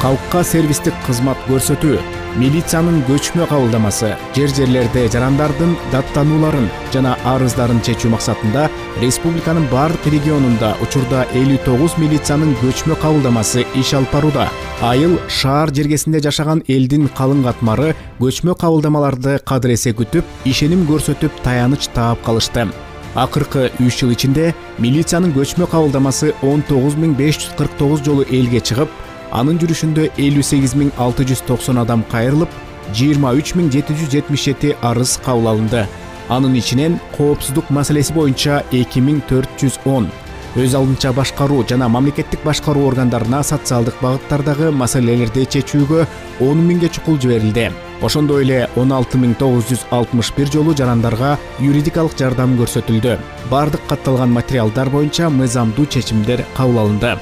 Халыкка сервистик кызмат көрсөтүү, милициянын көчмө кабылдамасы, жерлерде жарандардын даттанууларын жана арыздарын чечүү максатында республиканын бардык регионунда учурда 59 милициянын көчмө кабылдамасы иш алып барууда. Айыл шаар жергесинде жашаган элдин калың катмары көчмө кабылдамаларды кадыресе күтүп, ишеним көрсөтүп таяныч таап калышты. Акыркы 3 жыл ичинде милициянын көчмө кабылдамасы 19549 жолу элге чыгып, анын жүрүшүндө 58690 адам кайрылып, 23777 арыз кабыл алынды. Анын ичинен коопсуздук маселеси боюнча 2410, өз алдынча башкаруу жана мамлекеттик башкаруу органдарына социалдык багыттардагы маселелерди чечүүгө 10.000 чукул жиберилди. Ошондой эле 16961 жолу жарандарга юридикалык жардам көрсөтүлдү. Бардык катталган материалдар боюнча мыйзамдуу чечимдер кабыл алынды.